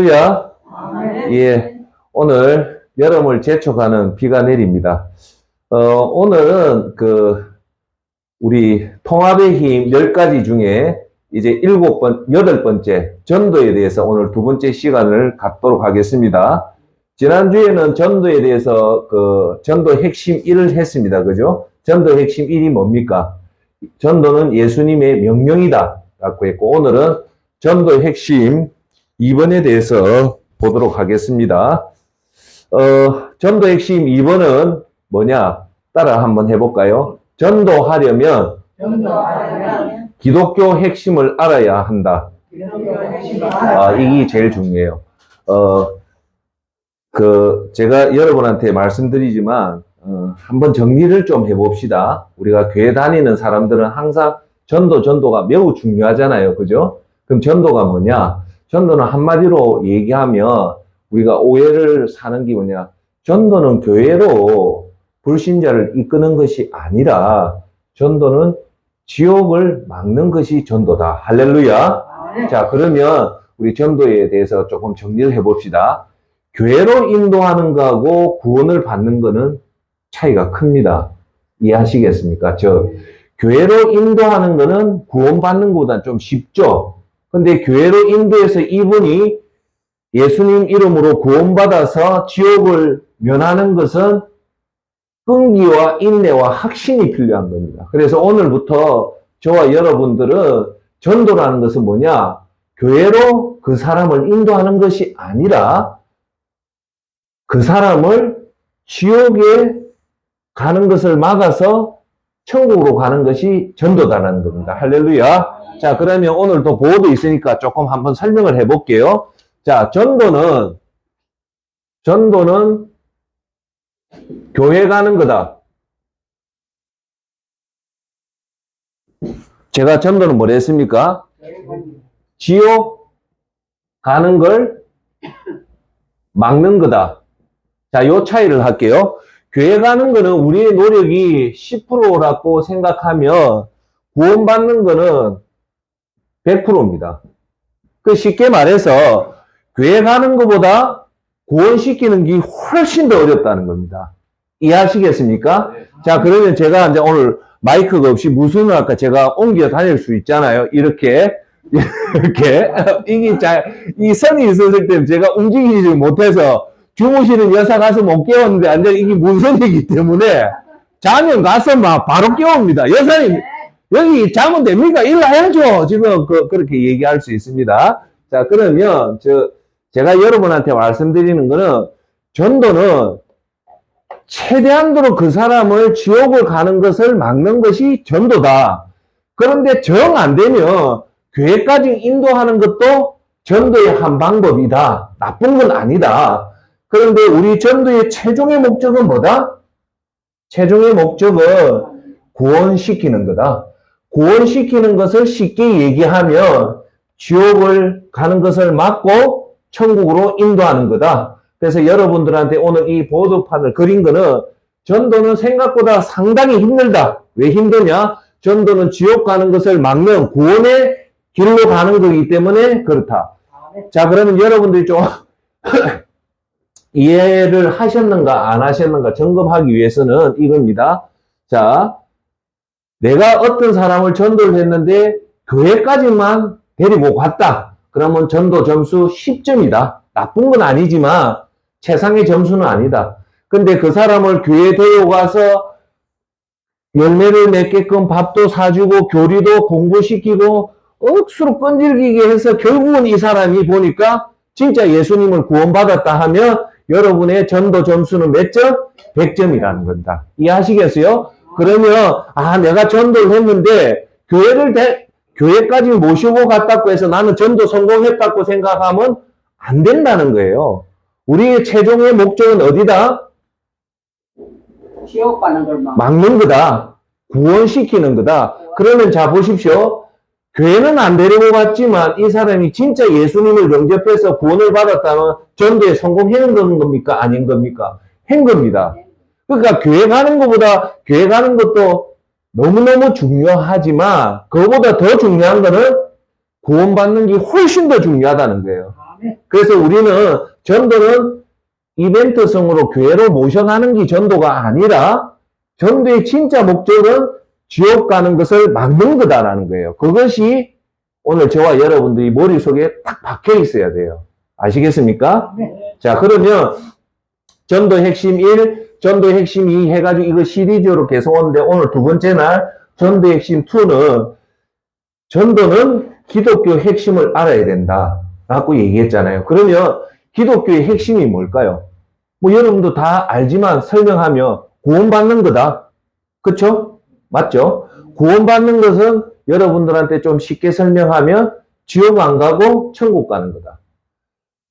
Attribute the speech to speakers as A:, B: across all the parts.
A: 할렐루야. 예, 오늘 여름을 재촉하는 비가 내립니다. 오늘은 우리 통합의 힘 10가지 중에 이제 8번째 전도에 대해서 오늘 두 번째 시간을 갖도록 하겠습니다. 지난주에는 전도에 대해서 전도 핵심 1을 했습니다. 그죠? 전도 핵심 1이 뭡니까? 전도는 예수님의 명령이다 라고 했고, 오늘은 전도의 핵심 2번에 대해서 보도록 하겠습니다. 전도 핵심 2번은 뭐냐? 따라 한번 해볼까요? 전도하려면 기독교 핵심을 알아야 한다. 이게 제일 중요해요. 제가 여러분한테 말씀드리지만, 한번 정리를 좀 해봅시다. 우리가 교회 다니는 사람들은 항상 전도가 매우 중요하잖아요. 그죠? 그럼 전도가 뭐냐? 전도는 한마디로 얘기하면 우리가 오해를 사는 게 뭐냐? 전도는 교회로 불신자를 이끄는 것이 아니라 전도는 지옥을 막는 것이 전도다. 할렐루야. 자, 그러면 우리 전도에 대해서 조금 정리를 해봅시다. 교회로 인도하는 거하고 구원을 받는 거는 차이가 큽니다. 이해하시겠습니까? 교회로 인도하는 거는 구원받는 것보다 좀 쉽죠. 근데 교회로 인도해서 이분이 예수님 이름으로 구원받아서 지옥을 면하는 것은 끈기와 인내와 확신이 필요한 겁니다. 그래서 오늘부터 저와 여러분들은 전도라는 것은 뭐냐? 교회로 그 사람을 인도하는 것이 아니라 그 사람을 지옥에 가는 것을 막아서 천국으로 가는 것이 전도다라는 겁니다. 할렐루야. 자, 그러면 오늘도 보호도 있으니까 조금 한번 설명을 해볼게요. 자, 전도는 교회 가는 거다. 제가 전도는 뭐라 했습니까? 지옥 가는 걸 막는 거다. 자, 요 차이를 할게요. 교회 가는 거는 우리의 노력이 10%라고 생각하면 구원받는 거는 100%입니다. 쉽게 말해서 교회 가는 것보다 구원시키는 게 훨씬 더 어렵다는 겁니다. 이해하시겠습니까? 자, 그러면 제가 이제 오늘 마이크가 없이 무슨 아까 제가 옮겨 다닐 수 있잖아요. 이렇게. 이 선이 있었을 때 제가 움직이지 못해서 주무시는 여사 가서 못 깨웠는데, 완전 이게 문선이기 때문에, 자면 가서 막 바로 깨웁니다. 여사님, 여기 자면 됩니까? 일어나야죠. 지금, 그렇게 얘기할 수 있습니다. 자, 그러면, 제가 여러분한테 말씀드리는 거는, 전도는 최대한도로 그 사람을 지옥을 가는 것을 막는 것이 전도다. 그런데 정 안 되면, 교회까지 인도하는 것도 전도의 한 방법이다. 나쁜 건 아니다. 그런데 우리 전도의 최종의 목적은 뭐다? 최종의 목적은 구원시키는 거다. 구원시키는 것을 쉽게 얘기하면 지옥을 가는 것을 막고 천국으로 인도하는 거다. 그래서 여러분들한테 오늘 이 보도판을 그린 거는 전도는 생각보다 상당히 힘들다. 왜 힘드냐? 전도는 지옥 가는 것을 막는 구원의 길로 가는 거기 때문에 그렇다. 자, 그러면 여러분들이 좀 이해를 하셨는가 안 하셨는가 점검하기 위해서는 이겁니다. 자, 내가 어떤 사람을 전도를 했는데 교회까지만 데리고 갔다. 그러면 전도 점수 10점이다. 나쁜 건 아니지만 최상의 점수는 아니다. 근데 그 사람을 교회에 데려가서 열매를 맺게끔 밥도 사주고 교리도 공부시키고 억수로 끈질기게 해서 결국은 이 사람이 보니까 진짜 예수님을 구원받았다 하면 여러분의 전도 점수는 몇 점? 100점이라는 겁니다. 이해하시겠어요? 그러면 내가 전도를 했는데 교회까지 모시고 갔다고 해서 나는 전도 성공했다고 생각하면 안 된다는 거예요. 우리의 최종의 목적은 어디다?
B: 지옥 가는 걸
A: 막는 거다. 구원시키는 거다. 그러면 자 보십시오. 교회는 안 데리고 갔지만 이 사람이 진짜 예수님을 영접해서 구원을 받았다면 전도에 성공하는 겁니까? 아닌 겁니까? 한 겁니다. 그러니까 교회 가는 것도 너무너무 중요하지만 그거보다 더 중요한 거는 구원받는 게 훨씬 더 중요하다는 거예요. 그래서 우리는 전도는 이벤트성으로 교회로 모셔가는 게 전도가 아니라 전도의 진짜 목적은 지옥 가는 것을 막는 거다라는 거예요. 그것이 오늘 저와 여러분들이 머릿속에 딱 박혀 있어야 돼요. 아시겠습니까?
B: 네.
A: 자, 그러면 전도 핵심 1, 전도 핵심 2 해가지고 이거 시리즈로 계속 오는데 오늘 두 번째 날 전도 핵심 2는 전도는 기독교 핵심을 알아야 된다 라고 얘기했잖아요. 그러면 기독교의 핵심이 뭘까요? 뭐 여러분도 다 알지만 설명하면 구원받는 거다. 그쵸? 맞죠? 구원받는 것은 여러분들한테 좀 쉽게 설명하면 지옥 안 가고 천국 가는 거다.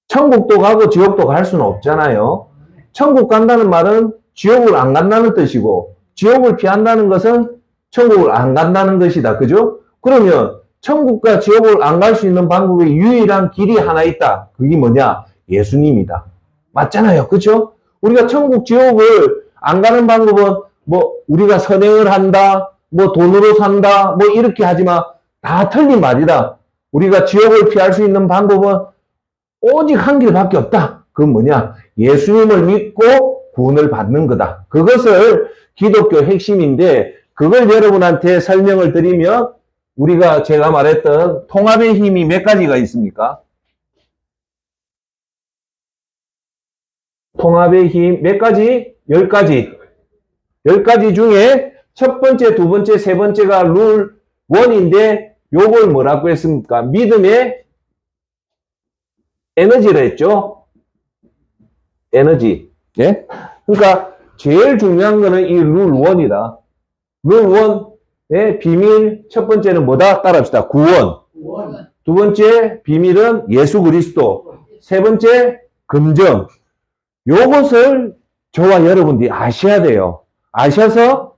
A: 천국도 가고 지옥도 갈 수는 없잖아요. 천국 간다는 말은 지옥을 안 간다는 뜻이고 지옥을 피한다는 것은 천국을 안 간다는 것이다. 그죠? 그러면 천국과 지옥을 안 갈 수 있는 방법의 유일한 길이 하나 있다. 그게 뭐냐? 예수님이다. 맞잖아요. 그죠? 우리가 천국, 지옥을 안 가는 방법은 뭐 우리가 선행을 한다, 뭐 돈으로 산다, 뭐 이렇게 하지만 다 틀린 말이다. 우리가 지옥을 피할 수 있는 방법은 오직 한 길밖에 없다. 그건 뭐냐? 예수님을 믿고 구원을 받는 거다. 그것을 기독교 핵심인데 그걸 여러분한테 설명을 드리면 우리가 제가 말했던 통합의 힘이 몇 가지가 있습니까? 통합의 힘 몇 가지? 10가지. 10가지 중에 첫 번째, 두 번째, 세 번째가 룰 1인데 요걸 뭐라고 했습니까? 믿음의 에너지를 했죠? 에너지. 예? 그러니까 제일 중요한 거는 이 룰 1이다. 룰 1의 비밀 첫 번째는 뭐다? 따라합시다. 구원. 두 번째 비밀은 예수 그리스도. 세 번째 금정. 요것을 저와 여러분들이 아셔야 돼요. 아셔서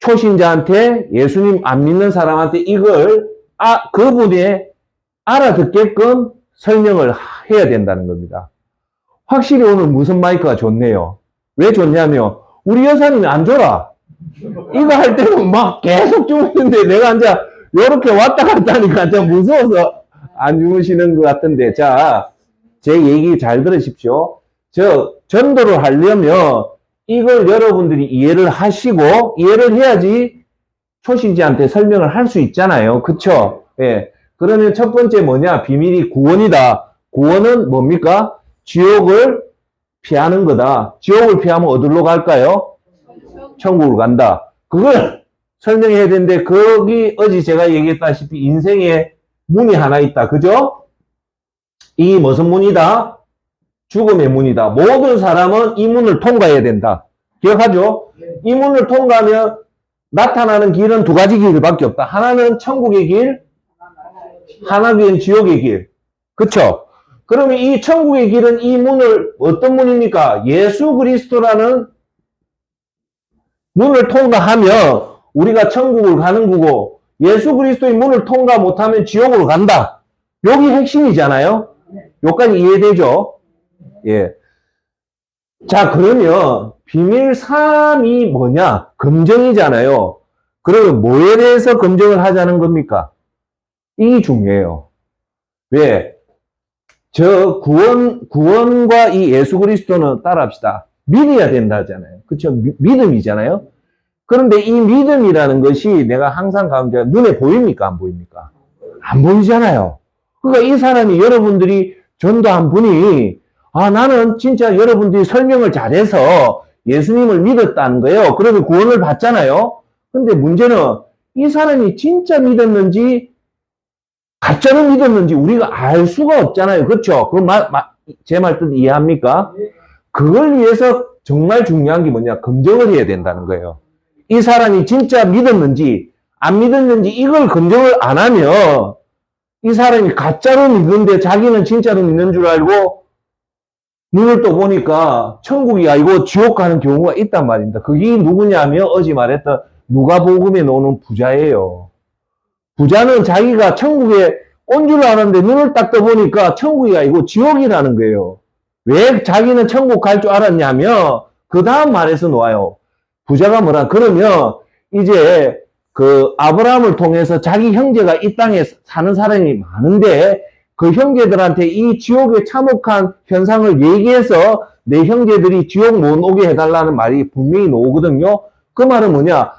A: 초신자한테 예수님 안 믿는 사람한테 이걸 그분이 알아듣게끔 설명을 해야 된다는 겁니다. 확실히 오늘 무슨 마이크가 좋네요. 왜 좋냐면 우리 여사님이 안 줘라. 이거 할 때는 막 계속 주무시는데 내가 이제 이렇게 왔다 갔다 하니까 좀 무서워서 안 주무시는 것 같은데 자, 제 얘기 잘 들으십시오. 전도를 하려면 이걸 여러분들이 이해를 하시고 이해를 해야지 초신자한테 설명을 할 수 있잖아요. 그쵸? 예. 그러면 첫 번째 뭐냐? 비밀이 구원이다. 구원은 뭡니까? 지옥을 피하는 거다. 지옥을 피하면 어디로 갈까요? 천국으로 간다. 그걸 설명해야 되는데 거기 어제 제가 얘기했다시피 인생에 문이 하나 있다. 그죠? 이 무슨 문이다? 죽음의 문이다. 모든 사람은 이 문을 통과해야 된다. 기억하죠? 이 문을 통과하면 나타나는 길은 두 가지 길밖에 없다. 하나는 천국의 길, 하나는 지옥의 길. 그쵸? 그러면 이 천국의 길은 이 문을 어떤 문입니까? 예수 그리스도라는 문을 통과하면 우리가 천국을 가는 거고 예수 그리스도의 문을 통과 못하면 지옥으로 간다. 여기 핵심이잖아요. 여기까지 이해되죠? 예. 자, 그러면 비밀 3이 뭐냐? 검증이잖아요. 그러면 뭐에 대해서 검증을 하자는 겁니까? 이게 중요해요. 왜? 구원과 이 예수 그리스도는 따라합시다. 믿어야 된다잖아요. 그쵸? 믿음이잖아요. 그런데 이 믿음이라는 것이 내가 항상 가운데 눈에 보입니까? 안 보입니까? 안 보이잖아요. 그러니까 이 사람이 여러분들이 전도한 분이 나는 진짜 여러분들이 설명을 잘해서 예수님을 믿었다는 거예요. 그러면 구원을 받잖아요. 근데 문제는 이 사람이 진짜 믿었는지 가짜로 믿었는지 우리가 알 수가 없잖아요. 그렇죠? 제 말 뜻 이해합니까? 그걸 위해서 정말 중요한 게 뭐냐? 검증을 해야 된다는 거예요. 이 사람이 진짜 믿었는지 안 믿었는지 이걸 검증을 안 하면 이 사람이 가짜로 믿는데 자기는 진짜로 믿는 줄 알고 눈을 또 보니까 천국이 아니고 지옥 가는 경우가 있단 말입니다. 그게 누구냐면 어제 말했던 누가복음에 나오는 부자예요. 부자는 자기가 천국에 온 줄 알았는데 눈을 딱 떠보니까 천국이 아니고 지옥이라는 거예요. 왜 자기는 천국 갈 줄 알았냐면 그 다음 말에서 놓아요. 부자가 뭐라 그러면 이제 아브라함을 통해서 자기 형제가 이 땅에 사는 사람이 많은데 그 형제들한테 이 지옥의 참혹한 현상을 얘기해서 내 형제들이 지옥 못 오게 해달라는 말이 분명히 나오거든요. 그 말은 뭐냐?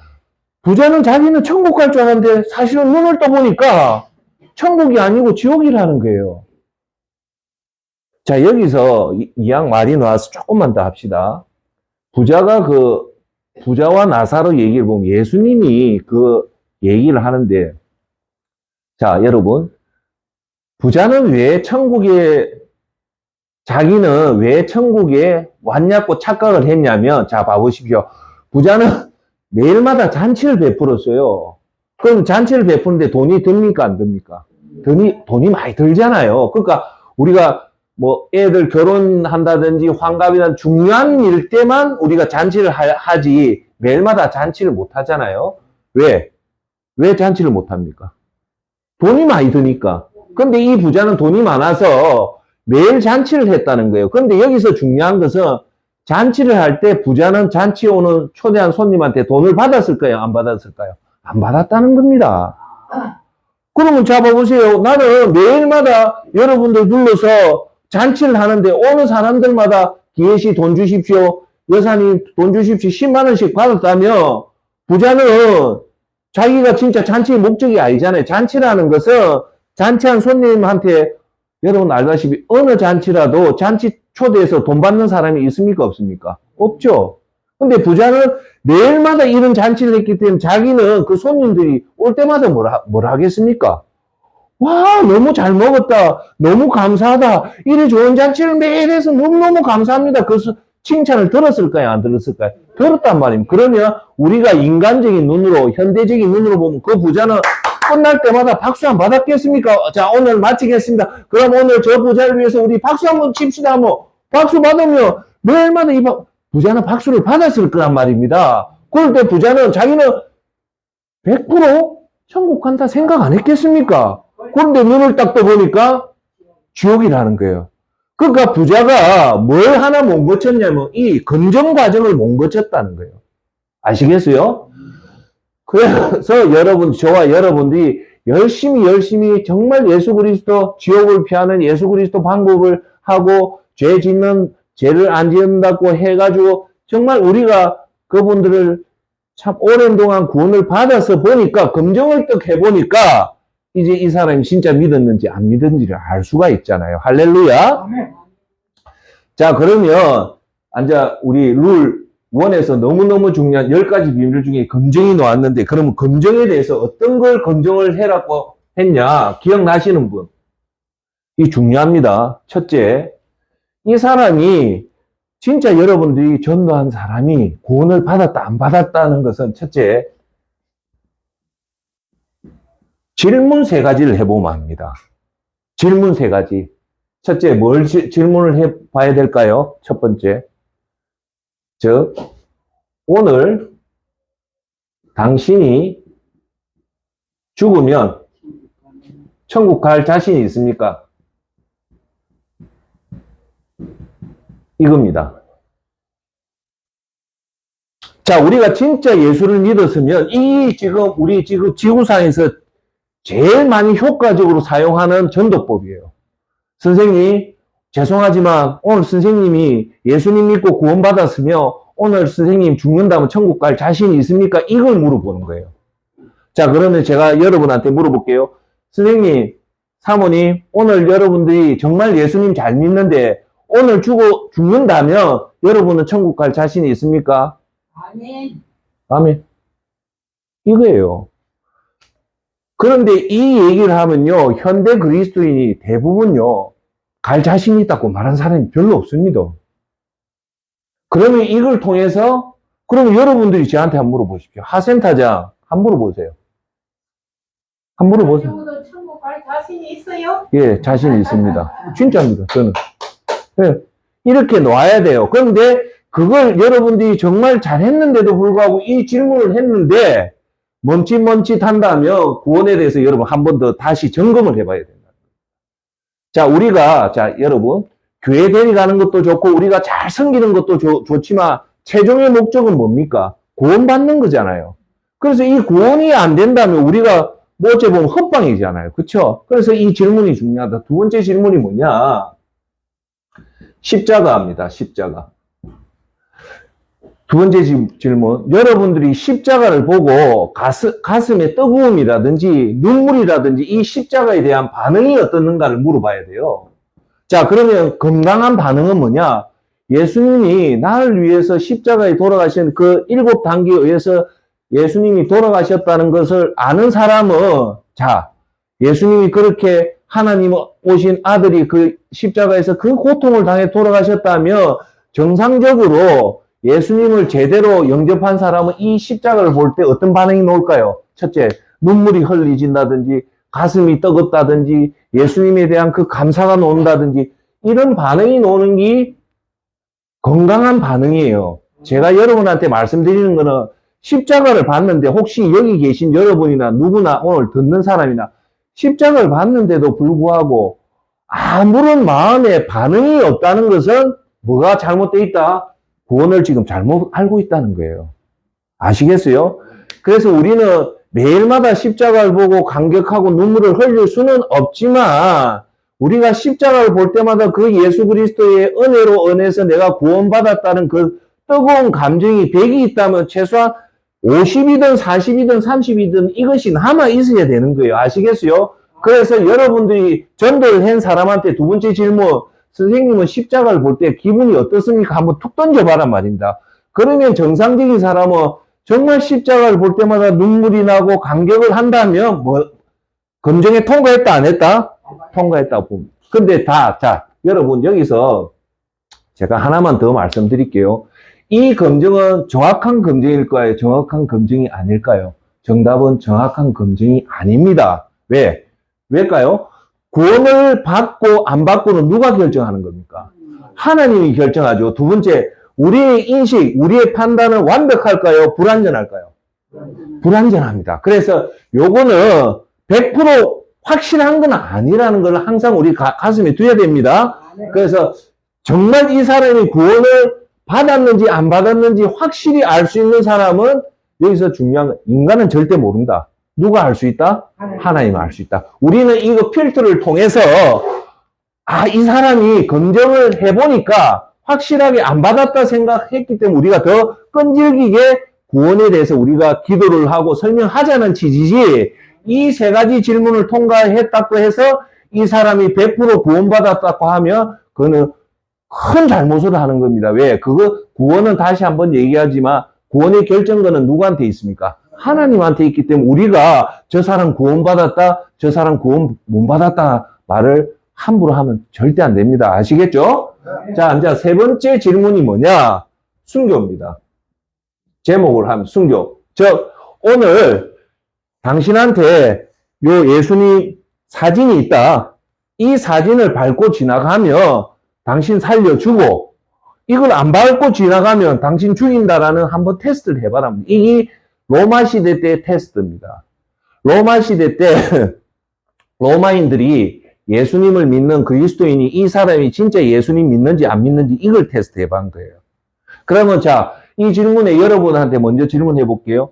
A: 부자는 자기는 천국 갈 줄 알았는데 사실은 눈을 떠보니까 천국이 아니고 지옥이라는 거예요. 자, 여기서 이양 말이 나와서 조금만 더 합시다. 부자와 나사로 얘기를 보면 예수님이 그 얘기를 하는데, 자, 여러분, 부자는 자기는 왜 천국에 왔냐고 착각을 했냐면, 자, 봐보십시오. 부자는 매일마다 잔치를 베풀었어요. 그럼 잔치를 베푸는데 돈이 듭니까? 안 듭니까? 돈이 많이 들잖아요. 그러니까 우리가 뭐 애들 결혼한다든지 환갑이나 중요한 일 때만 우리가 잔치를 하지 매일마다 잔치를 못 하잖아요. 왜? 왜 잔치를 못 합니까? 돈이 많이 드니까. 근데 이 부자는 돈이 많아서 매일 잔치를 했다는 거예요. 그런데 여기서 중요한 것은 잔치를 할 때 부자는 잔치 오는 초대한 손님한테 돈을 받았을까요? 안 받았을까요? 안 받았다는 겁니다. 그러면 잡아보세요. 나는 매일마다 여러분들 불러서 잔치를 하는데 어느 사람들마다 기회시 돈 주십시오. 여사님 돈 주십시오. 10만 원씩 받았다면 부자는 자기가 진짜 잔치의 목적이 아니잖아요. 잔치라는 것은 잔치한 손님한테 여러분 알다시피 어느 잔치라도 잔치 초대해서 돈 받는 사람이 있습니까? 없습니까? 없죠. 근데 부자는 매일마다 이런 잔치를 했기 때문에 자기는 그 손님들이 올 때마다 뭘 하겠습니까? 와, 너무 잘 먹었다. 너무 감사하다. 이리 좋은 잔치를 매일 해서 너무너무 감사합니다. 그 칭찬을 들었을까요? 안 들었을까요? 들었단 말입니다. 그러면 우리가 인간적인 눈으로, 현대적인 눈으로 보면 그 부자는 끝날 때마다 박수 안 받았겠습니까? 자, 오늘 마치겠습니다. 그럼 오늘 저 부자를 위해서 우리 박수 한번 칩시다. 뭐, 박수 받으면 매일마다 부자는 박수를 받았을 거란 말입니다. 그럴 때 부자는 자기는 100% 천국 간다 생각 안 했겠습니까? 그런데 눈을 딱 떠보니까 지옥이라는 거예요. 그러니까 부자가 뭘 하나 못 거쳤냐면 이 검정 과정을 못 거쳤다는 거예요. 아시겠어요? 그래서 저와 여러분들이 열심히 정말 예수 그리스도 지옥을 피하는 예수 그리스도 방법을 하고 죄를 안 짓는다고 해가지고 정말 우리가 그분들을 참 오랜 동안 구원을 받아서 보니까 검정을 딱 해보니까 이제 이 사람이 진짜 믿었는지 안 믿었는지를 알 수가 있잖아요. 할렐루야. 자, 그러면 우리 룰 1에서 너무너무 중요한 10가지 비밀 중에 검정이 나왔는데 그러면 검정에 대해서 어떤 걸 검정을 해라고 했냐? 기억나시는 분? 이 중요합니다. 첫째, 이 사람이 진짜 여러분들이 전도한 사람이 구원을 받았다 안 받았다는 것은 첫째, 질문 3가지를 해보면 합니다. 질문 3가지. 첫째, 뭘 질문을 해봐야 될까요? 첫 번째, 즉 오늘 당신이 죽으면 천국 갈 자신이 있습니까? 이겁니다. 자, 우리가 진짜 예수를 믿었으면 우리 지금 지구상에서 제일 많이 효과적으로 사용하는 전도법이에요. 선생님, 죄송하지만 오늘 선생님이 예수님 믿고 구원받았으며 오늘 선생님 죽는다면 천국 갈 자신이 있습니까? 이걸 물어보는 거예요. 자, 그러면 제가 여러분한테 물어볼게요. 선생님, 사모님, 오늘 여러분들이 정말 예수님 잘 믿는데 오늘 죽는다면 여러분은 천국 갈 자신이 있습니까?
B: 아멘.
A: 아멘. 이거예요. 그런데 이 얘기를 하면요, 현대 그리스도인이 대부분요, 갈 자신이 있다고 말한 사람이 별로 없습니다. 그러면 이걸 통해서, 그러면 여러분들이 저한테 한번 물어보십시오. 하센타장, 한번 물어보세요. 한번 물어보세요.
B: 여러분은 천국 갈 자신이 있어요?
A: 예, 자신이 있습니다. 진짜입니다, 저는. 예, 이렇게 놔야 돼요. 그런데 그걸 여러분들이 정말 잘했는데도 불구하고 이 질문을 했는데, 멈칫멈칫 한다면 구원에 대해서 여러분 한 번 더 다시 점검을 해봐야 된다. 자, 여러분, 교회 데려가는 것도 좋고, 우리가 잘 섬기는 것도 좋지만, 최종의 목적은 뭡니까? 구원받는 거잖아요. 그래서 이 구원이 안 된다면 우리가 뭐 어째 보면 헛방이잖아요. 그쵸? 그래서 이 질문이 중요하다. 두 번째 질문이 뭐냐? 십자가입니다. 십자가. 두 번째 질문. 여러분들이 십자가를 보고 가슴의 뜨거움이라든지 눈물이라든지 이 십자가에 대한 반응이 어떻는가를 물어봐야 돼요. 자, 그러면 건강한 반응은 뭐냐? 예수님이 나를 위해서 십자가에 돌아가신 그 7단계에 의해서 예수님이 돌아가셨다는 것을 아는 사람은, 자, 예수님이 그렇게 하나님 오신 아들이 그 십자가에서 그 고통을 당해 돌아가셨다며 정상적으로 예수님을 제대로 영접한 사람은 이 십자가를 볼 때 어떤 반응이 나올까요? 첫째, 눈물이 흘리진다든지 가슴이 뜨겁다든지 예수님에 대한 그 감사가 나온다든지 이런 반응이 나오는 게 건강한 반응이에요. 제가 여러분한테 말씀드리는 거는 십자가를 봤는데 혹시 여기 계신 여러분이나 누구나 오늘 듣는 사람이나 십자가를 봤는데도 불구하고 아무런 마음의 반응이 없다는 것은 뭐가 잘못되어 있다? 구원을 지금 잘못 알고 있다는 거예요. 아시겠어요? 그래서 우리는 매일마다 십자가를 보고 감격하고 눈물을 흘릴 수는 없지만 우리가 십자가를 볼 때마다 그 예수 그리스도의 은혜로 인해서 내가 구원받았다는 그 뜨거운 감정이 100이 있다면 최소한 50이든 40이든 30이든 이것이 남아 있어야 되는 거예요. 아시겠어요? 그래서 여러분들이 전도를 한 사람한테 두 번째 질문, 선생님은 십자가를 볼 때 기분이 어떻습니까? 한번 툭 던져봐란 말입니다. 그러면 정상적인 사람은 정말 십자가를 볼 때마다 눈물이 나고 감격을 한다면 뭐 검증에 통과했다 안 했다? 통과했다고 봅니다. 근데 자, 여러분 여기서 제가 하나만 더 말씀드릴게요. 이 검증은 정확한 검증일까요? 정확한 검증이 아닐까요? 정답은 정확한 검증이 아닙니다. 왜일까요? 구원을 받고 안 받고는 누가 결정하는 겁니까? 하나님이 결정하죠. 두 번째, 우리의 인식, 우리의 판단은 완벽할까요? 불완전할까요? 불완전합니다. 그래서 요거는 100% 확실한 건 아니라는 걸 항상 우리 가슴에 두어야 됩니다. 그래서 정말 이 사람이 구원을 받았는지 안 받았는지 확실히 알 수 있는 사람은 여기서 중요한 건 인간은 절대 모른다. 누가 알 수 있다? 하나님이 알 수 있다. 우리는 이거 필터를 통해서 이 사람이 검증을 해보니까 확실하게 안 받았다 생각했기 때문에 우리가 더 끈질기게 구원에 대해서 우리가 기도를 하고 설명하자는 취지지 이 세 가지 질문을 통과했다고 해서 이 사람이 100% 구원받았다고 하면 그거는 큰 잘못을 하는 겁니다. 왜? 그거 구원은 다시 한번 얘기하지만 구원의 결정권은 누구한테 있습니까? 하나님한테 있기 때문에 우리가 저 사람 구원받았다, 저 사람 구원 못 받았다 말을 함부로 하면 절대 안 됩니다. 아시겠죠? 자, 이제 세 번째 질문이 뭐냐? 순교입니다. 제목을 하면 순교. 오늘 당신한테 요 예수님 사진이 있다. 이 사진을 밟고 지나가면 당신 살려주고 이걸 안 밟고 지나가면 당신 죽인다라는 한번 테스트를 해봐라. 이게 로마 시대 때 테스트입니다. 로마 시대 때 로마인들이 예수님을 믿는 그리스도인이 이 사람이 진짜 예수님 믿는지 안 믿는지 이걸 테스트 해본 거예요. 그러면 자, 이 질문에 여러분한테 먼저 질문해 볼게요.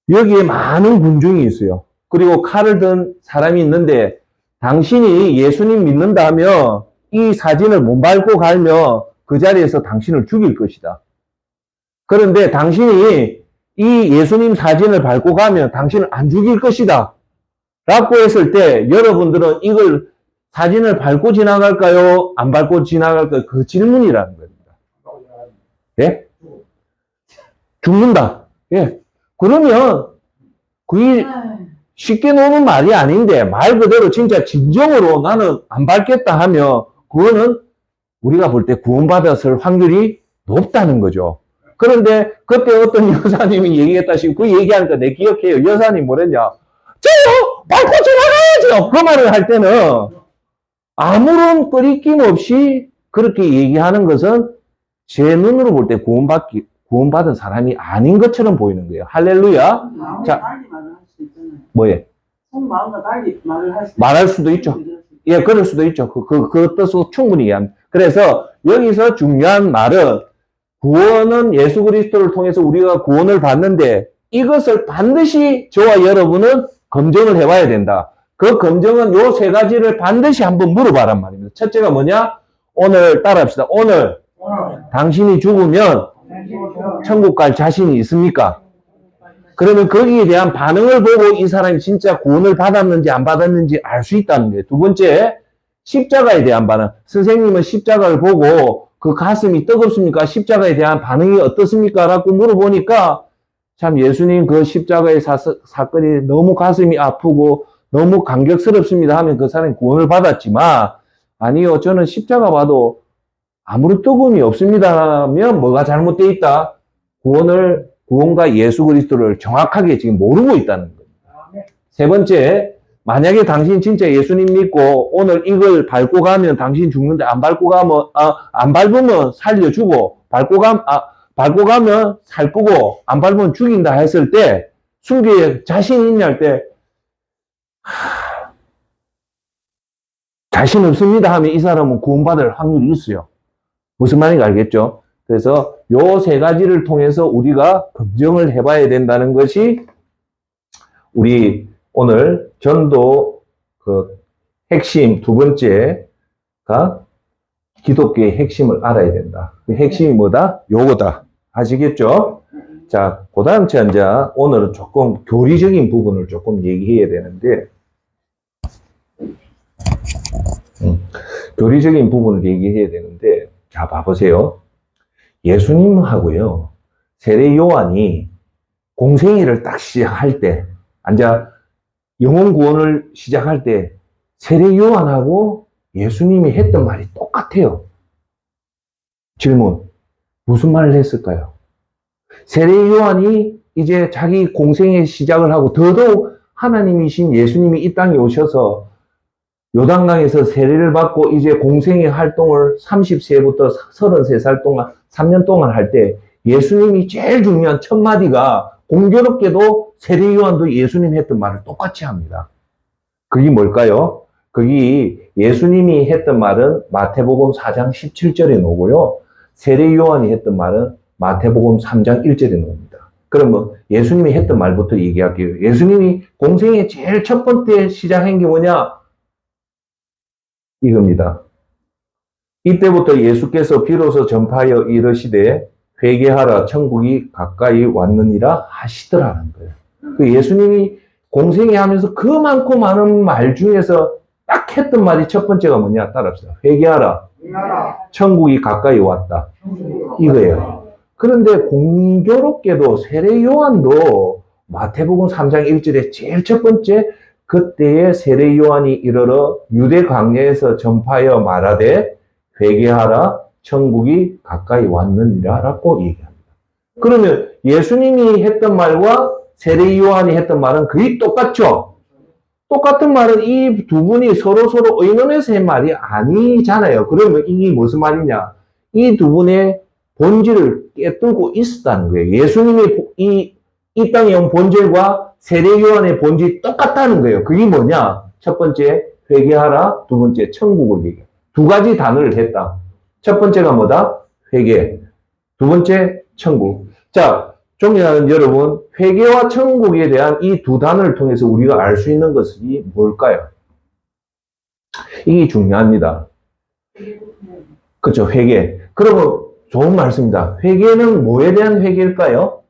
A: 여기에 많은 군중이 있어요. 그리고 칼을 든 사람이 있는데 당신이 예수님 믿는다면 이 사진을 못 밟고 가면 그 자리에서 당신을 죽일 것이다. 그런데 당신이 이 예수님 사진을 밟고 가면 당신을 안 죽일 것이다. 라고 했을 때 여러분들은 이걸 사진을 밟고 지나갈까요? 안 밟고 지나갈까요? 그 질문이라는 겁니다. 예? 죽는다. 예. 그러면 그게 쉽게 노는 말이 아닌데 말 그대로 진짜 진정으로 나는 안 밟겠다 하면 그거는 우리가 볼 때 구원받았을 확률이 높다는 거죠. 그런데 그때 어떤 여사님이 얘기했다시고 그 얘기하니까 내 기억해요. 여사님 뭐랬냐? 저요! 밟고 지나가야죠! 그 말을 할 때는 아무런 꺼리낌 없이 그렇게 얘기하는 것은 제 눈으로 볼 때 구원받은 사람이 아닌 것처럼 보이는 거예요. 할렐루야.
B: 마음과
A: 자,
B: 달리 말을 할 수 있잖아요.
A: 뭐예?
B: 속마음과 달리 말을 할 수
A: 말할 수도 있죠. 예, 그럴 수도 있죠. 그 뜻으로 충분히 이해합니다. 그래서 여기서 중요한 말은 구원은 예수 그리스도를 통해서 우리가 구원을 받는데 이것을 반드시 저와 여러분은 검증을 해봐야 된다. 그 검증은 요 세 가지를 반드시 한번 물어봐란 말입니다. 첫째가 뭐냐? 오늘 따라합시다. 오늘 당신이 죽으면 천국 갈 자신이 있습니까? 그러면 거기에 대한 반응을 보고 이 사람이 진짜 구원을 받았는지 안 받았는지 알 수 있다는 거예요. 두 번째, 십자가에 대한 반응. 선생님은 십자가를 보고 그 가슴이 뜨겁습니까? 십자가에 대한 반응이 어떻습니까? 라고 물어보니까 참 예수님 그 십자가의 사건이 너무 가슴이 아프고 너무 감격스럽습니다 하면 그 사람이 구원을 받았지만 아니요, 저는 십자가 봐도 아무런 뜨거움이 없습니다 하면 뭐가 잘못되어 있다? 구원과 예수 그리스도를 정확하게 지금 모르고 있다는 겁니다. 세 번째, 만약에 당신 진짜 예수님 믿고 오늘 이걸 밟고 가면 당신 죽는데 안 밟으면 살려주고 밟고 가면 살 거고 안 밟으면 죽인다 했을 때 순교에 자신 있냐 할 때 자신 없습니다 하면 이 사람은 구원받을 확률이 있어요. 무슨 말인지 알겠죠? 그래서 요 세 가지를 통해서 우리가 검증을 해봐야 된다는 것이 우리 오늘 전도 그 핵심 두 번째가 기독교의 핵심을 알아야 된다. 그 핵심이 뭐다? 요거다. 아시겠죠? 자, 그 다음 이제 오늘은 조금 교리적인 부분을 조금 얘기해야 되는데 교리적인 부분을 얘기해야 되는데 자, 봐보세요. 예수님하고요, 세례 요한이 공생애를 딱 시작할 때, 영혼 구원을 시작할 때, 세례 요한하고 예수님이 했던 말이 똑같아요. 질문. 무슨 말을 했을까요? 세례 요한이 이제 자기 공생애 시작을 하고 더더욱 하나님이신 예수님이 이 땅에 오셔서 요단강에서 세례를 받고 이제 공생애 활동을 30세부터 33살 동안 3년 동안 할 때 예수님이 제일 중요한 첫 마디가 공교롭게도 세례 요한도 예수님 했던 말을 똑같이 합니다. 그게 뭘까요? 그게 예수님이 했던 말은 마태복음 4장 17절에 나오고요. 세례 요한이 했던 말은 마태복음 3장 1절에 나옵니다. 그러면 예수님이 했던 말부터 얘기할게요. 예수님이 공생애 제일 첫 번째 시작한 게 뭐냐? 이겁니다. 이때부터 예수께서 비로소 전파하여 이르시되 회개하라 천국이 가까이 왔느니라 하시더라는 거예요. 그 예수님이 공생애 하면서 그 많고 많은 말 중에서 딱 했던 말이 첫 번째가 뭐냐? 따라합시다. 회개하라. 천국이 가까이 왔다. 이거예요. 그런데 공교롭게도 세례 요한도 마태복음 3장 1절에 제일 첫 번째 그때에 세례 요한이 이르러 유대 광야에서 전파하여 말하되 회개하라 천국이 가까이 왔느니라 라고 얘기합니다. 그러면 예수님이 했던 말과 세례 요한이 했던 말은 거의 똑같죠? 똑같은 말은 이 두 분이 서로 의논해서 한 말이 아니잖아요. 그러면 이게 무슨 말이냐? 이 두 분의 본질을 깨뚫고 있었다는 거예요. 예수님의 이 땅에 온 본질과 세례 요한의 본질이 똑같다는 거예요. 그게 뭐냐? 첫 번째 회개하라, 두 번째 천국을 얘기해. 두 가지 단어를 했다. 첫 번째가 뭐다? 회개. 두 번째 천국. 자, 존경하는 여러분, 회개와 천국에 대한 이 두 단어를 통해서 우리가 알 수 있는 것이 뭘까요? 이게 중요합니다. 그렇죠, 회개. 그러면 좋은 말씀입니다. 회개는 뭐에 대한 회개일까요?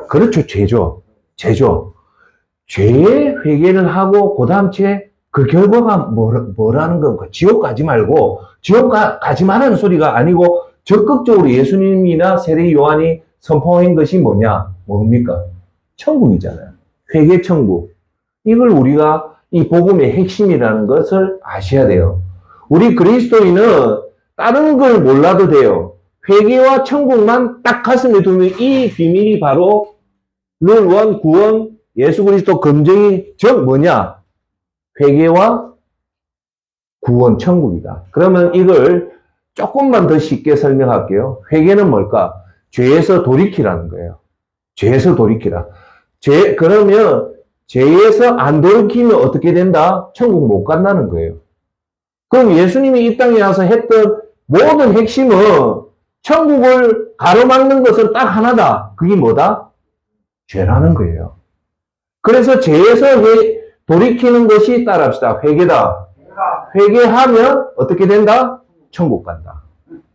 A: 그렇죠, 죄죠. 죄의 회개를 하고 그 다음 그 결과가 뭐라는 겁니까? 지옥 가지 말고 지옥 가지 말라는 소리가 아니고 적극적으로 예수님이나 세례 요한이 선포한 것이 뭡니까? 천국이잖아요. 회개 천국. 이걸 우리가 이 복음의 핵심이라는 것을 아셔야 돼요. 우리 그리스도인은 다른 걸 몰라도 돼요. 회개와 천국만 딱 가슴에 두면 이 비밀이 바로 룰원, 구원, 예수 그리스도 검증이 즉 뭐냐? 회개와 구원, 천국이다. 그러면 이걸 조금만 더 쉽게 설명할게요. 회개는 뭘까? 죄에서 돌이키라는 거예요. 죄에서 돌이키라. 그러면 죄에서 안 돌이키면 어떻게 된다? 천국 못 간다는 거예요. 그럼 예수님이 이 땅에 와서 했던 모든 핵심은 천국을 가로막는 것은 딱 하나다. 그게 뭐다? 죄라는 거예요. 그래서 죄에서 돌이키는 것이 따라합시다. 회개다. 회개하면 어떻게 된다? 천국 간다.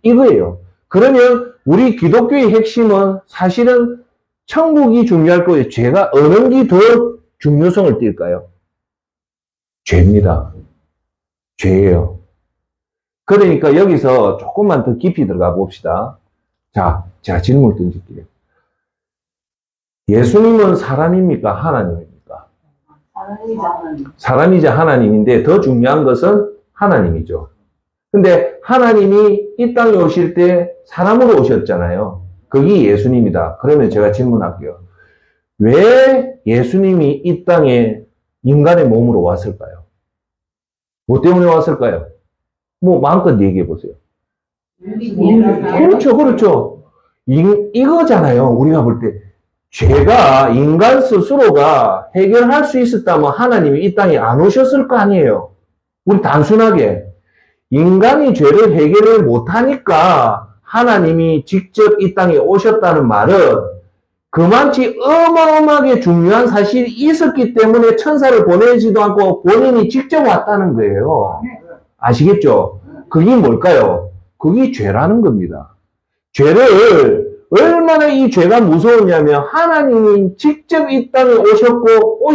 A: 이거예요. 그러면 우리 기독교의 핵심은 사실은 천국이 중요할 거예요. 죄가 어느 게 더 중요성을 띨까요? 죄입니다. 죄예요. 그러니까 여기서 조금만 더 깊이 들어가 봅시다. 자, 제가 질문을 던질게요. 예수님은 사람입니까? 하나님입니까? 사람이자 하나님인데 더 중요한 것은 하나님이죠. 근데 하나님이 이 땅에 오실 때 사람으로 오셨잖아요. 그게 예수님이다. 그러면 제가 질문할게요. 왜 예수님이 이 땅에 인간의 몸으로 왔을까요? 뭐 때문에 왔을까요? 뭐 마음껏 얘기해 보세요. 그렇죠, 그렇죠. 이거잖아요. 우리가 볼 때. 죄가 인간 스스로가 해결할 수 있었다면 하나님이 이 땅에 안 오셨을 거 아니에요. 우리 단순하게. 인간이 죄를 해결을 못하니까 하나님이 직접 이 땅에 오셨다는 말은 그만치 어마어마하게 중요한 사실이 있었기 때문에 천사를 보내지도 않고 본인이 직접 왔다는 거예요. 아시겠죠? 그게 뭘까요? 그게 죄라는 겁니다. 죄를 얼마나 이 죄가 무서웠냐면 하나님이 직접 이 땅에 오셨고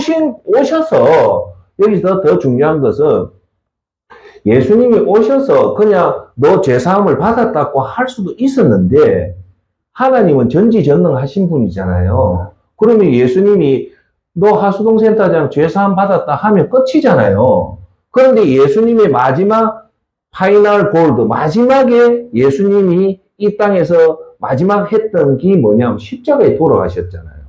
A: 오셔서 여기서 더 중요한 것은 예수님이 오셔서 그냥 너 죄사함을 받았다고 할 수도 있었는데 하나님은 전지전능하신 분이잖아요. 그러면 예수님이 너 하수동 센터장 죄사함 받았다 하면 끝이잖아요. 그런데 예수님의 마지막 파이널 골드, 마지막에 예수님이 이 땅에서 마지막 했던 게 뭐냐면 십자가에 돌아가셨잖아요.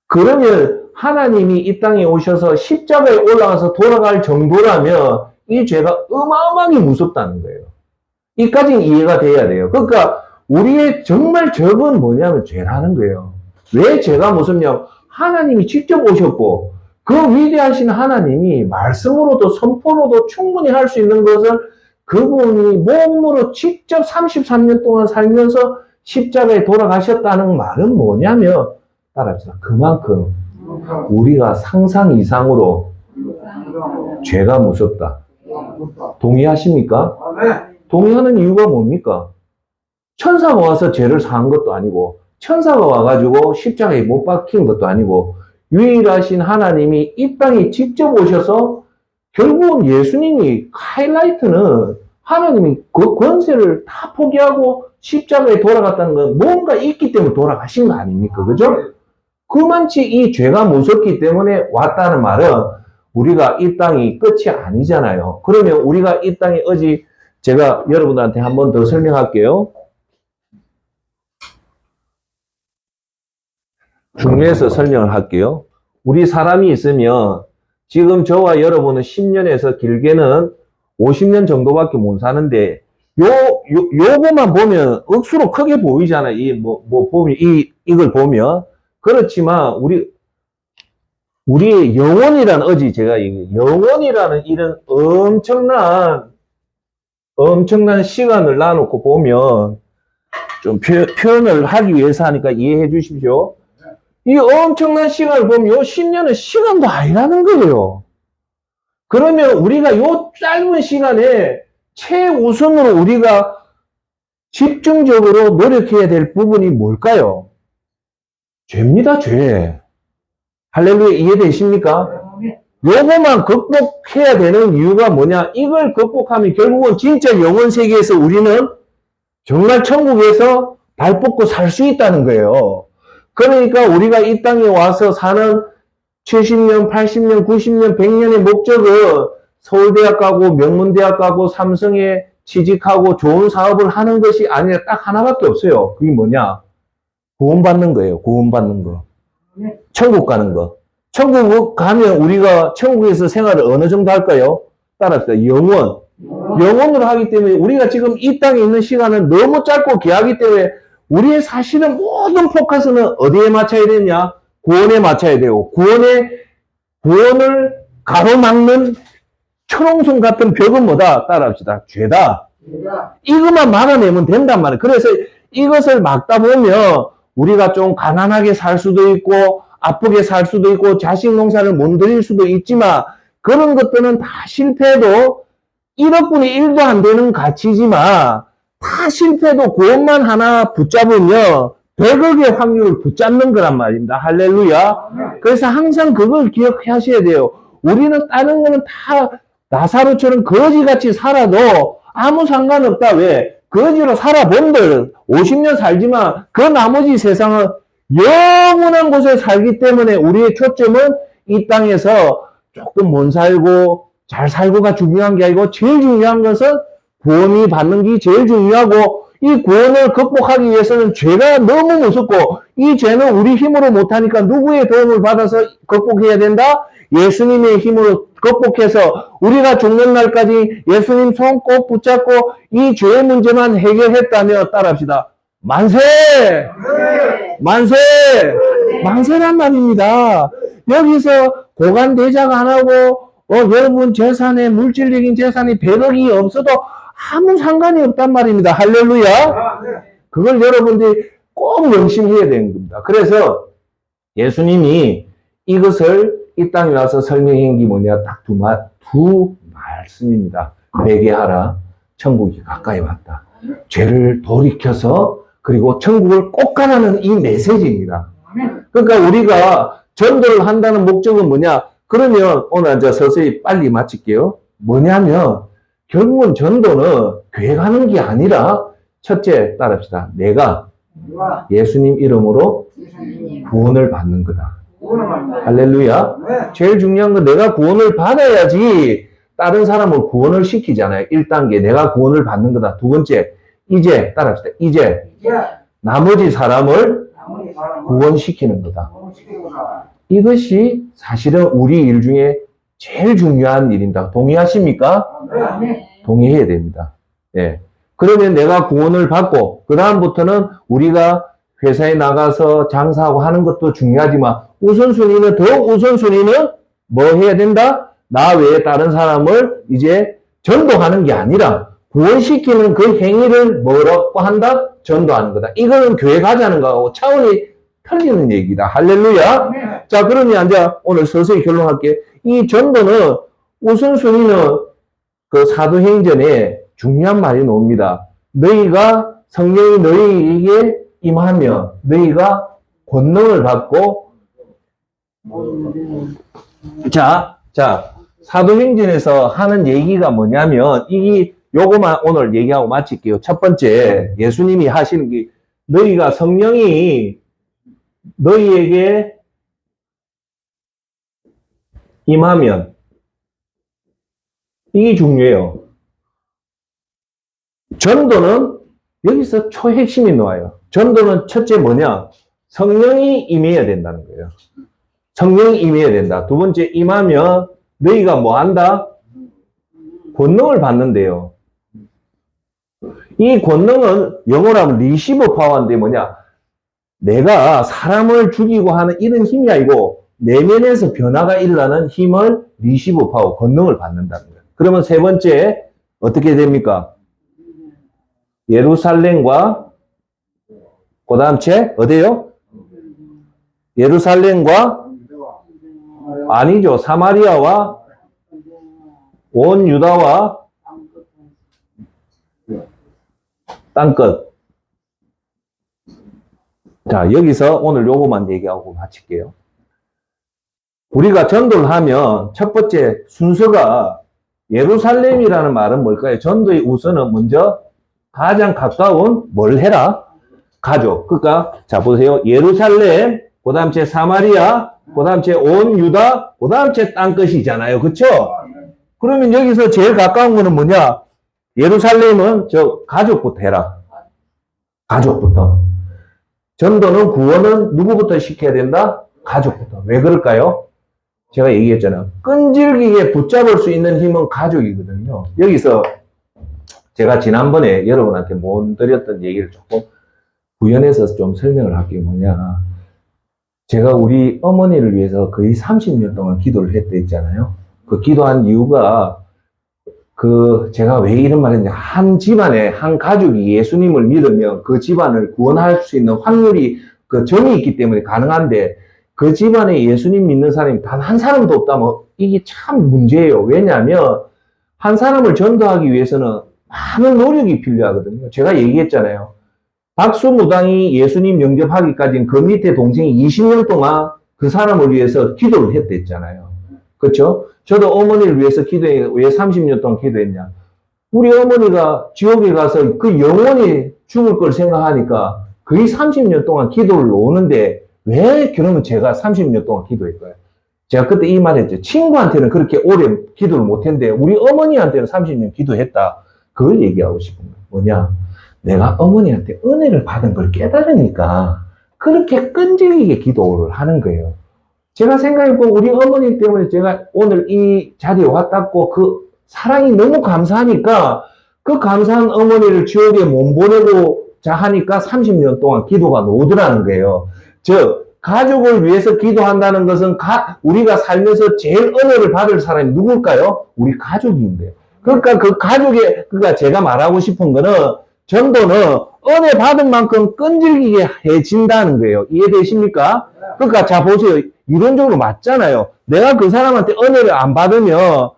A: 그러면 하나님이 이 땅에 오셔서 십자가에 올라가서 돌아갈 정도라면 이 죄가 어마어마하게 무섭다는 거예요. 이까지는 이해가 돼야 돼요. 그러니까 우리의 정말 적은 뭐냐면 죄라는 거예요. 왜 죄가 무섭냐면 하나님이 직접 오셨고 그 위대하신 하나님이 말씀으로도 선포로도 충분히 할 수 있는 것을 그분이 몸으로 직접 33년 동안 살면서 십자가에 돌아가셨다는 말은 뭐냐면 따라합시다. 그만큼 우리가 상상 이상으로 죄가 무섭다. 동의하십니까? 동의하는 이유가 뭡니까? 천사가 와서 죄를 사한 것도 아니고 천사가 와가지고 십자가에 못 박힌 것도 아니고 유일하신 하나님이 이 땅에 직접 오셔서 결국은 예수님이 하이라이트는 하나님이 그 권세를 다 포기하고 십자가에 돌아갔다는 건 뭔가 있기 때문에 돌아가신 거 아닙니까? 그죠? 그만치 이 죄가 무섭기 때문에 왔다는 말은 우리가 이 땅이 끝이 아니잖아요. 그러면 우리가 이 땅에 어디 제가 여러분들한테 한 번 더 설명할게요. 중요해서 설명을 할게요. 우리 사람이 있으면 지금 저와 여러분은 10년에서 길게는 50년 정도밖에 못 사는데 요거만 보면 억수로 크게 보이잖아요. 보면 이걸 보면 그렇지만 우리의 영혼이라는 어제 제가 영혼이라는 이런 엄청난 시간을 놔놓고 보면 좀 표현을 하기 위해서 하니까 이해해 주십시오. 이 엄청난 시간을 보면 요 10년은 시간도 아니라는 거예요. 그러면 우리가 요 짧은 시간에 최우선으로 우리가 집중적으로 노력해야 될 부분이 뭘까요? 죄입니다, 죄. 할렐루야, 이해되십니까? 요거만 극복해야 되는 이유가 뭐냐? 이걸 극복하면 결국은 진짜 영혼 세계에서 우리는 정말 천국에서 발 뻗고 살 수 있다는 거예요. 그러니까 우리가 이 땅에 와서 사는 70년, 80년, 90년, 100년의 목적은 서울대학 가고 명문대학 가고 삼성에 취직하고 좋은 사업을 하는 것이 아니라 딱 하나밖에 없어요. 그게 뭐냐? 구원받는 거예요. 구원받는 거. 천국 가는 거. 천국 가면 우리가 천국에서 생활을 어느 정도 할까요? 따라합시다. 영원으로 하기 때문에 우리가 지금 이 땅에 있는 시간은 너무 짧고 귀하기 때문에 우리의 사실은 모든 포커스는 어디에 맞춰야 되냐? 구원에 맞춰야 되고 구원을 가로막는 철옹성 같은 벽은 뭐다? 따라합시다. 죄다. 이것만 막아내면 된단 말이에요. 그래서 이것을 막다 보면 우리가 좀 가난하게 살 수도 있고
C: 아프게 살 수도 있고 자식 농사를 못 드릴 수도 있지만 그런 것들은 다 실패해도 1억분의 1도 안 되는 가치지만 다 실패해도 구원만 하나 붙잡으면 100억의 확률을 붙잡는 거란 말입니다. 할렐루야. 그래서 항상 그걸 기억하셔야 돼요. 우리는 다른 거는 다 나사로처럼 거지같이 살아도 아무 상관없다. 왜? 거지로 살아본들 50년 살지만 그 나머지 세상은 영원한 곳에 살기 때문에 우리의 초점은 이 땅에서 조금 못 살고 잘 살고가 중요한 게 아니고 제일 중요한 것은 구원이 받는 게 제일 중요하고 이 구원을 극복하기 위해서는 죄가 너무 무섭고 이 죄는 우리 힘으로 못하니까 누구의 도움을 받아서 극복해야 된다? 예수님의 힘으로 극복해서 우리가 죽는 날까지 예수님 손 꼭 붙잡고 이 죄의 문제만 해결했다며 따라합시다. 만세! 만세! 만세란 말입니다. 여기서 고관대작 안 하고 여러분 재산에 물질적인 재산이 100억이 없어도 아무 상관이 없단 말입니다. 할렐루야. 그걸 여러분들이 꼭 명심해야 되는 겁니다. 그래서 예수님이 이것을 이 땅에 와서 설명한 게 뭐냐? 딱 두 말씀입니다. 회개하라. 천국이 가까이 왔다. 죄를 돌이켜서 그리고 천국을 꼭 가라는 이 메시지입니다. 그러니까 우리가 전도를 한다는 목적은 뭐냐? 그러면 오늘 이제 서서히 빨리 마칠게요. 뭐냐면 결국은 전도는 교회 가는 게 아니라 첫째 따라합시다. 내가 예수님 이름으로 구원을 받는 거다. 할렐루야. 제일 중요한 건 내가 구원을 받아야지 다른 사람을 구원을 시키잖아요. 1단계 내가 구원을 받는 거다. 두 번째 이제 따라합시다. 이제 나머지 사람을 구원시키는 거다. 이것이 사실은 우리 일 중에 제일 중요한 일입니다. 동의하십니까? 동의해야 됩니다. 예. 그러면 내가 구원을 받고 그 다음부터는 우리가 회사에 나가서 장사하고 하는 것도 중요하지만 우선순위는 뭐 해야 된다? 나 외에 다른 사람을 이제 전도하는 게 아니라 구원시키는 그 행위를 뭐라고 한다? 전도하는 거다. 이거는 교회 가자는 거하고 차원이 틀리는 얘기다. 할렐루야. 자, 그러면 이제 오늘 서서히 결론할게. 이 전도는 우선순위는 그 사도행전에 중요한 말이 나옵니다. 너희가 성령이 너희에게 임하면 너희가 권능을 받고 자, 사도행전에서 하는 얘기가 뭐냐면 이게 요거만 오늘 얘기하고 마칠게요. 첫 번째 예수님이 하시는 게 너희가 성령이 너희에게 임하면 이게 중요해요. 전도는 여기서 초핵심이 나와요. 전도는 첫째 뭐냐? 성령이 임해야 된다는 거예요. 성령이 임해야 된다. 두 번째 임하면 너희가 뭐 한다? 권능을 받는데요. 이 권능은 영어로 하면 리시브 파워인데 뭐냐? 내가 사람을 죽이고 하는 이런 힘이 아니고 내면에서 변화가 일어나는 힘을 리시브 파워, 권능을 받는다는 거예요. 그러면 세 번째 어떻게 됩니까? 예루살렘과 그 다음 채 어디요? 예루살렘과 아니죠. 사마리아와 온 유다와 땅끝. 자, 여기서 오늘 요거만 얘기하고 마칠게요. 우리가 전도를 하면 첫 번째 순서가 예루살렘이라는 말은 뭘까요? 전도의 우선은 먼저 가장 가까운 뭘 해라? 가족. 그러니까 자 보세요. 예루살렘, 그 다음 제 사마리아, 그 다음 제 온 유다, 그 다음 제 땅끝이잖아요. 그쵸? 그러면 여기서 제일 가까운 거는 뭐냐? 예루살렘은 저 가족부터 해라. 가족부터. 전도는 구원은 누구부터 시켜야 된다? 가족부터. 왜 그럴까요? 제가 얘기했잖아요. 끈질기게 붙잡을 수 있는 힘은 가족이거든요. 여기서 제가 지난번에 여러분한테 못 드렸던 얘기를 조금 구현해서 좀 설명을 할게요. 뭐냐. 제가 우리 어머니를 위해서 거의 30년 동안 기도를 했댔잖아요. 그 기도한 이유가 제가 왜 이런 말 했냐. 한 집안에 한 가족이 예수님을 믿으면 그 집안을 구원할 수 있는 확률이 점이 있기 때문에 가능한데 그 집안에 예수님 믿는 사람이 단 한 사람도 없다면 이게 참 문제예요. 왜냐하면 한 사람을 전도하기 위해서는 많은 노력이 필요하거든요. 제가 얘기했잖아요. 박수무당이 예수님 영접하기까지는 그 밑에 동생이 20년 동안 그 사람을 위해서 기도를 했댔잖아요. 그렇죠? 저도 어머니를 위해서 기도해. 왜 30년 동안 기도했냐? 우리 어머니가 지옥에 가서 그 영원히 죽을 걸 생각하니까 거의 30년 동안 기도를 놓는데 왜 그러면 제가 30년 동안 기도했어요? 제가 그때 이 말 했죠. 친구한테는 그렇게 오래 기도를 못했는데 우리 어머니한테는 30년 기도했다. 그걸 얘기하고 싶은 거예요. 뭐냐? 내가 어머니한테 은혜를 받은 걸 깨달으니까 그렇게 끈질기게 기도를 하는 거예요. 제가 생각해보면 우리 어머니 때문에 제가 오늘 이 자리에 왔다고 그 사랑이 너무 감사하니까 그 감사한 어머니를 지옥에 못 보내고자 하니까 30년 동안 기도가 놓더라는 거예요. 즉 가족을 위해서 기도한다는 것은 우리가 살면서 제일 은혜를 받을 사람이 누굴까요? 우리 가족인데요. 그러니까 그 가족의 그러니까 제가 말하고 싶은 거는 전도는 은혜 받은 만큼 끈질기게 해진다는 거예요. 이해되십니까? 그러니까 자 보세요. 이론적으로 맞잖아요. 내가 그 사람한테 은혜를 안 받으면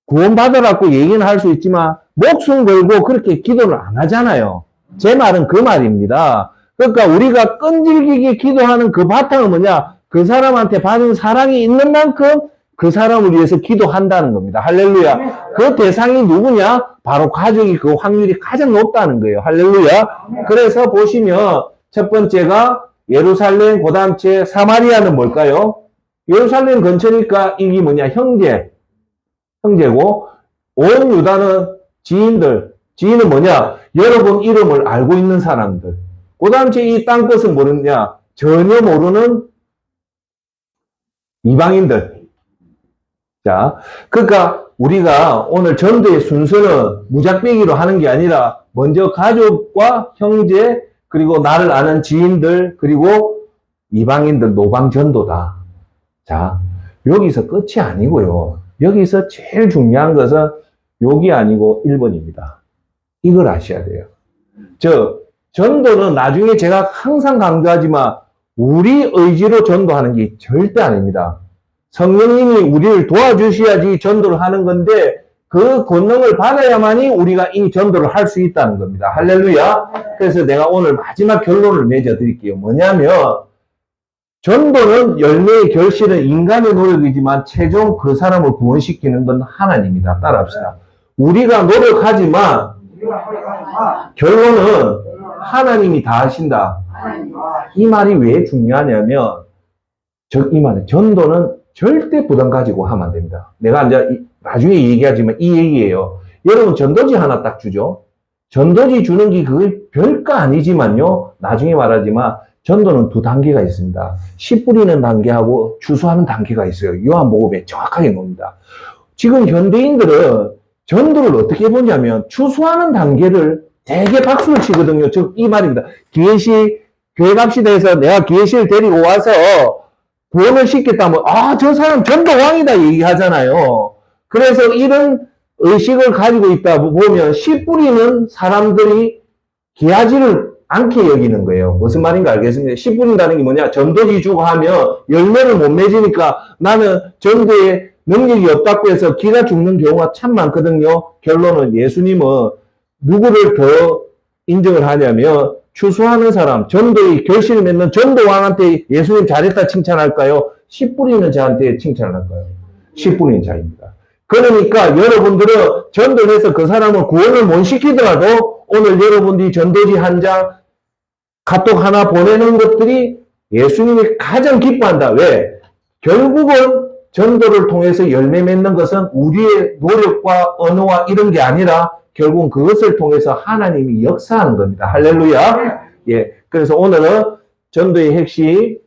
C: 구원받으라고 얘기는 할 수 있지만 목숨 걸고 그렇게 기도를 안 하잖아요. 제 말은 그 말입니다. 그러니까 우리가 끈질기게 기도하는 그 바탕은 뭐냐? 그 사람한테 받은 사랑이 있는 만큼 그 사람을 위해서 기도한다는 겁니다. 할렐루야. 그 대상이 누구냐? 바로 가족이 그 확률이 가장 높다는 거예요. 할렐루야. 그래서 보시면 첫 번째가 예루살렘, 그 다음 제 사마리아는 뭘까요? 예루살렘 근처니까 이게 뭐냐? 형제고 온 유다는 지인들. 지인은 뭐냐? 여러분 이름을 알고 있는 사람들. 그 다음 이 땅끝은 모르냐? 전혀 모르는 이방인들. 자, 그러니까 우리가 오늘 전도의 순서는 무작배기로 하는 게 아니라 먼저 가족과 형제 그리고 나를 아는 지인들 그리고 이방인들 노방전도다. 자, 여기서 끝이 아니고요. 여기서 제일 중요한 것은 여기 아니고 1번입니다. 이걸 아셔야 돼요. 전도는 나중에 제가 항상 강조하지만 우리 의지로 전도하는 게 절대 아닙니다. 성령님이 우리를 도와주셔야지 전도를 하는 건데 그 권능을 받아야만이 우리가 이 전도를 할 수 있다는 겁니다. 할렐루야. 그래서 내가 오늘 마지막 결론을 맺어드릴게요. 뭐냐면 전도는 열매의 결실은 인간의 노력이지만 최종 그 사람을 구원시키는 건 하나님이다. 따라합시다. 우리가 노력하지만 결론은 하나님이 다 하신다. 이 말이 왜 중요하냐면 이 말은 전도는 절대 부담 가지고 하면 안 됩니다. 내가 이제 나중에 얘기하지만 이 얘기예요. 여러분 전도지 하나 딱 주죠. 전도지 주는 게 그게 별거 아니지만요. 나중에 말하지만 전도는 두 단계가 있습니다. 씨 뿌리는 단계하고 추수하는 단계가 있어요. 요한복음에 정확하게 나옵니다. 지금 현대인들은 전도를 어떻게 보냐면 추수하는 단계를 되게 박수를 치거든요. 즉 이 말입니다. 교회 갑시다 해서 내가 기회실 데리고 와서 구원을 시켰다면 저 사람 전도왕이다 얘기하잖아요. 그래서 이런 의식을 가지고 있다 보면 씨 뿌리는 사람들이 귀하지를 않게 여기는 거예요. 무슨 말인가 알겠습니다. 씨 뿌린다는 게 뭐냐? 전도지 주고 하면 열매를 못 맺으니까 나는 전도에 능력이 없다고 해서 기가 죽는 경우가 참 많거든요. 결론은 예수님은 누구를 더 인정을 하냐면 추수하는 사람, 전도의 결실을 맺는 전도왕한테 예수님 잘했다 칭찬할까요? 씨 뿌리는 자한테 칭찬을 할까요? 씨 뿌리는 자입니다. 그러니까 여러분들은 전도를 해서 그 사람을 구원을 못 시키더라도 오늘 여러분들이 전도지 한 장, 카톡 하나 보내는 것들이 예수님이 가장 기뻐한다. 왜? 결국은 전도를 통해서 열매 맺는 것은 우리의 노력과 언어와 이런 게 아니라 결국은 그것을 통해서 하나님이 역사하는 겁니다. 할렐루야. 예. 그래서 오늘은 전도의 핵심,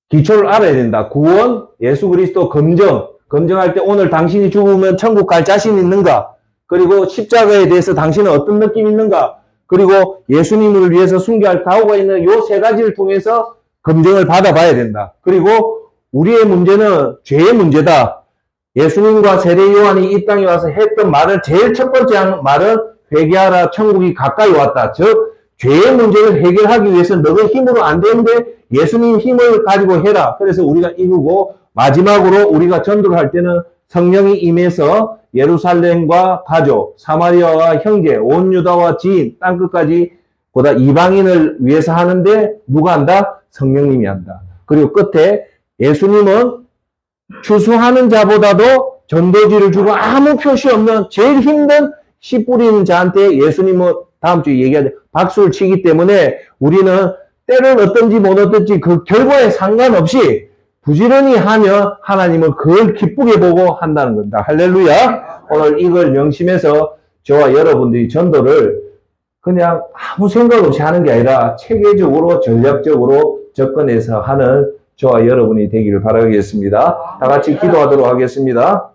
C: 기초를 알아야 된다. 구원, 예수 그리스도 검증할 때 오늘 당신이 죽으면 천국 갈 자신 있는가? 그리고 십자가에 대해서 당신은 어떤 느낌이 있는가? 그리고 예수님을 위해서 순교할 각오가 있는 요 세 가지를 통해서 검증을 받아봐야 된다. 그리고 우리의 문제는 죄의 문제다. 예수님과 세례 요한이 이 땅에 와서 했던 말은 제일 첫 번째 한 말은 회개하라 천국이 가까이 왔다. 즉 죄의 문제를 해결하기 위해서 너의 힘으로 안 되는데 예수님 힘을 가지고 해라. 그래서 우리가 이루고 마지막으로 우리가 전도를 할 때는 성령이 임해서 예루살렘과 가족, 사마리아와 형제, 온 유다와 지인, 땅끝까지 보다 이방인을 위해서 하는데 누가 한다? 성령님이 한다. 그리고 끝에 예수님은 추수하는 자보다도 전도지를 주고 아무 표시 없는 제일 힘든 씨 뿌리는 자한테 예수님은 다음 주에 얘기하죠. 박수를 치기 때문에 우리는 때를 어떤지 못 어떤지 그 결과에 상관없이 부지런히 하면 하나님은 그걸 기쁘게 보고 한다는 겁니다. 할렐루야. 오늘 이걸 명심해서 저와 여러분들이 전도를 그냥 아무 생각 없이 하는 게 아니라 체계적으로 전략적으로 접근해서 하는 저와 여러분이 되기를 바라겠습니다. 다 같이 기도하도록 하겠습니다.